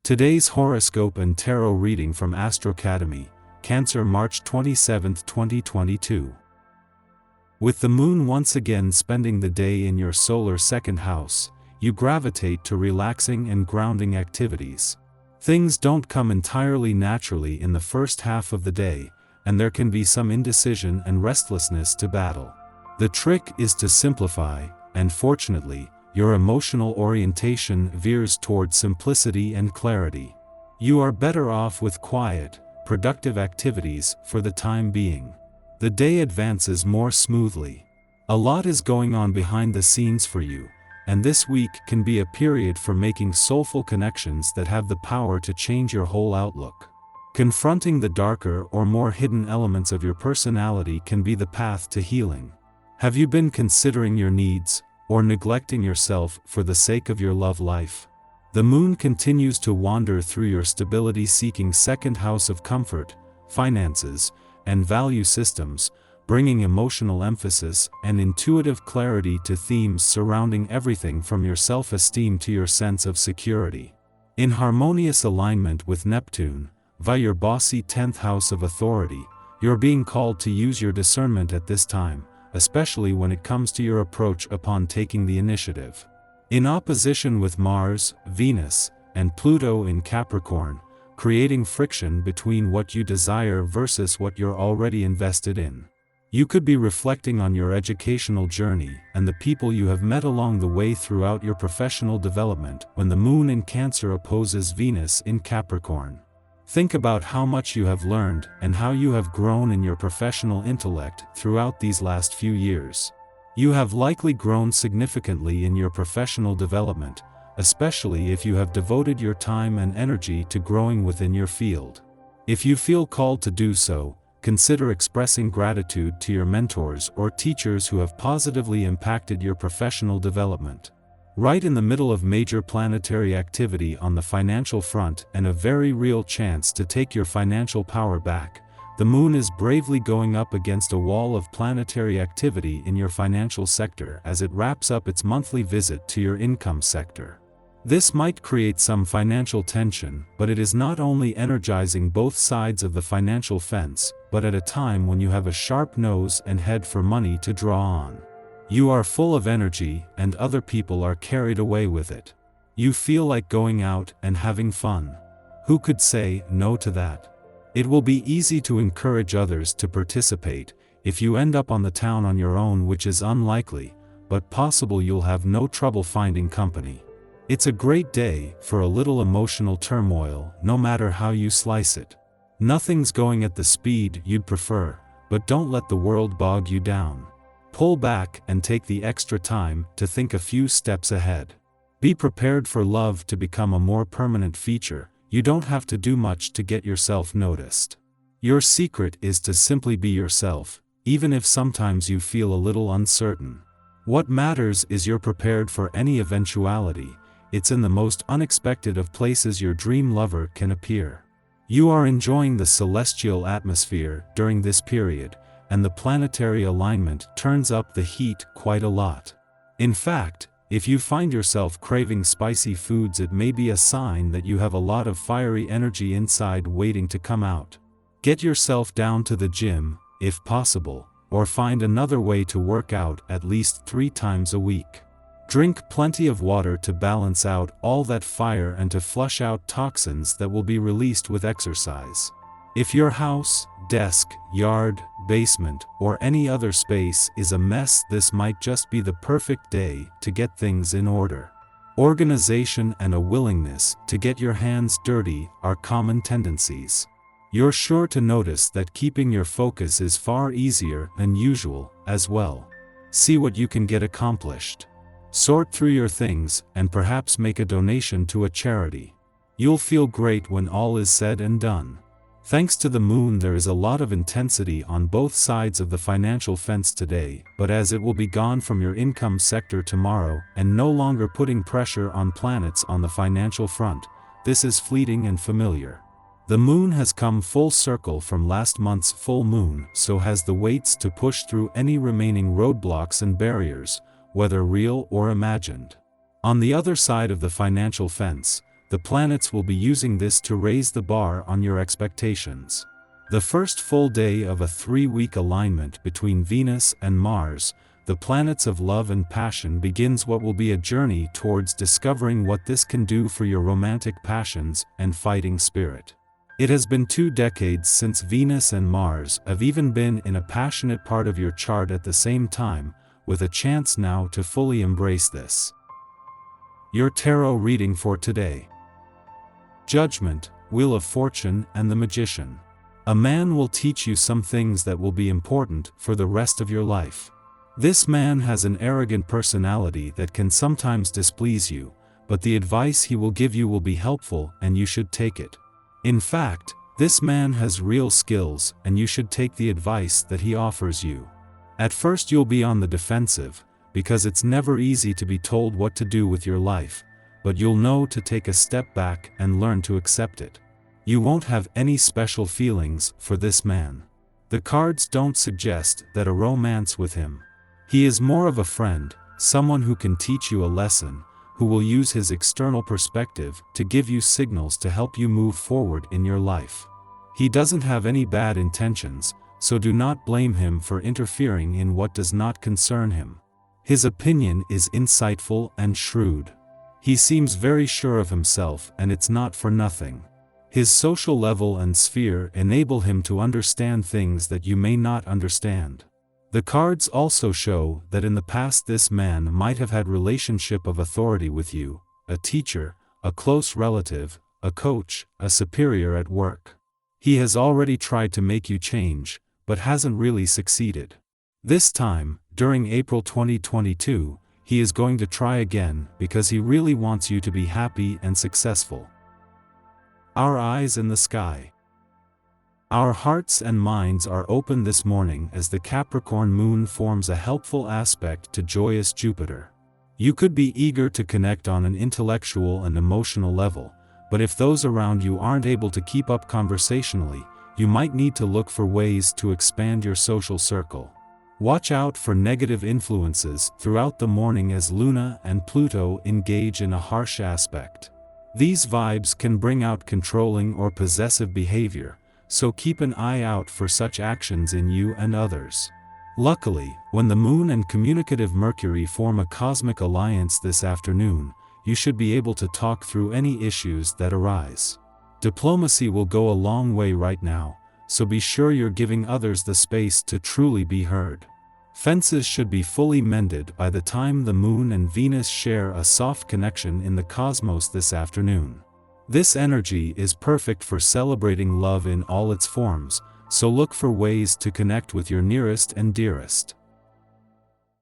Today's horoscope and tarot reading from Astrocademy, Cancer, March 27, 2022. With the moon once again spending the day in your solar second house, you gravitate to relaxing and grounding activities. Things don't come entirely naturally in the first half of the day, and there can be some indecision and restlessness to battle. The trick is to simplify, and fortunately, your emotional orientation veers toward simplicity and clarity. You are better off with quiet, productive activities for the time being. The day advances more smoothly. A lot is going on behind the scenes for you, and this week can be a period for making soulful connections that have the power to change your whole outlook. Confronting the darker or more hidden elements of your personality can be the path to healing. Have you been considering your needs, or neglecting yourself for the sake of your love life? The moon continues to wander through your stability-seeking second house of comfort, finances, and value systems, bringing emotional emphasis and intuitive clarity to themes surrounding everything from your self-esteem to your sense of security. In harmonious alignment with Neptune, via your bossy 10th house of authority, you're being called to use your discernment at this time, especially when it comes to your approach upon taking the initiative. In opposition with Mars, Venus, and Pluto in Capricorn, creating friction between what you desire versus what you're already invested in. You could be reflecting on your educational journey and the people you have met along the way throughout your professional development when the moon in Cancer opposes Venus in Capricorn. Think about how much you have learned and how you have grown in your professional intellect throughout these last few years. You have likely grown significantly in your professional development, especially if you have devoted your time and energy to growing within your field. If you feel called to do so, consider expressing gratitude to your mentors or teachers who have positively impacted your professional development. Right in the middle of major planetary activity on the financial front and a very real chance to take your financial power back, the moon is bravely going up against a wall of planetary activity in your financial sector as it wraps up its monthly visit to your income sector. This might create some financial tension, but it is not only energizing both sides of the financial fence, but at a time when you have a sharp nose and head for money to draw on. You are full of energy and other people are carried away with it. You feel like going out and having fun. Who could say no to that? It will be easy to encourage others to participate. If you end up on the town on your own, which is unlikely, but possible, you'll have no trouble finding company. It's a great day for a little emotional turmoil, no matter how you slice it. Nothing's going at the speed you'd prefer, but don't let the world bog you down. Pull back and take the extra time to think a few steps ahead. Be prepared for love to become a more permanent feature. You don't have to do much to get yourself noticed. Your secret is to simply be yourself, even if sometimes you feel a little uncertain. What matters is you're prepared for any eventuality. It's in the most unexpected of places your dream lover can appear. You are enjoying the celestial atmosphere during this period, and the planetary alignment turns up the heat quite a lot. In fact, if you find yourself craving spicy foods, it may be a sign that you have a lot of fiery energy inside waiting to come out. Get yourself down to the gym, if possible, or find another way to work out at least 3 times a week. Drink plenty of water to balance out all that fire and to flush out toxins that will be released with exercise. If your house, desk, yard, basement, or any other space is a mess, this might just be the perfect day to get things in order. Organization and a willingness to get your hands dirty are common tendencies. You're sure to notice that keeping your focus is far easier than usual as well. See what you can get accomplished. Sort through your things and perhaps make a donation to a charity. You'll feel great when all is said and done. Thanks to the moon, there is a lot of intensity on both sides of the financial fence today, but as it will be gone from your income sector tomorrow and no longer putting pressure on planets on the financial front, this is fleeting and familiar. The moon has come full circle from last month's full moon, so has the weights to push through any remaining roadblocks and barriers, whether real or imagined. On the other side of the financial fence, the planets will be using this to raise the bar on your expectations. The first full day of a 3-week alignment between Venus and Mars, the planets of love and passion, begins what will be a journey towards discovering what this can do for your romantic passions and fighting spirit. It has been 2 decades since Venus and Mars have even been in a passionate part of your chart at the same time, with a chance now to fully embrace this. Your tarot reading for today. Judgment, Wheel of Fortune, and the Magician. A man will teach you some things that will be important for the rest of your life. This man has an arrogant personality that can sometimes displease you, but the advice he will give you will be helpful and you should take it. In fact, this man has real skills and you should take the advice that he offers you. At first you'll be on the defensive, because it's never easy to be told what to do with your life, but you'll know to take a step back and learn to accept it. You won't have any special feelings for this man. The cards don't suggest that a romance with him. He is more of a friend, someone who can teach you a lesson, who will use his external perspective to give you signals to help you move forward in your life. He doesn't have any bad intentions, so do not blame him for interfering in what does not concern him. His opinion is insightful and shrewd. He seems very sure of himself, and it's not for nothing. His social level and sphere enable him to understand things that you may not understand. The cards also show that in the past this man might have had relationship of authority with you, a teacher, a close relative, a coach, a superior at work. He has already tried to make you change, but hasn't really succeeded. This time, during April 2022, he is going to try again because he really wants you to be happy and successful. Our eyes in the sky. Our hearts and minds are open this morning as the Capricorn moon forms a helpful aspect to joyous Jupiter. You could be eager to connect on an intellectual and emotional level, but if those around you aren't able to keep up conversationally, you might need to look for ways to expand your social circle. Watch out for negative influences throughout the morning as Luna and Pluto engage in a harsh aspect. These vibes can bring out controlling or possessive behavior, so keep an eye out for such actions in you and others. Luckily, when the Moon and communicative Mercury form a cosmic alliance this afternoon, you should be able to talk through any issues that arise. Diplomacy will go a long way right now, so be sure you're giving others the space to truly be heard. Fences should be fully mended by the time the Moon and Venus share a soft connection in the cosmos this afternoon. This energy is perfect for celebrating love in all its forms, so look for ways to connect with your nearest and dearest.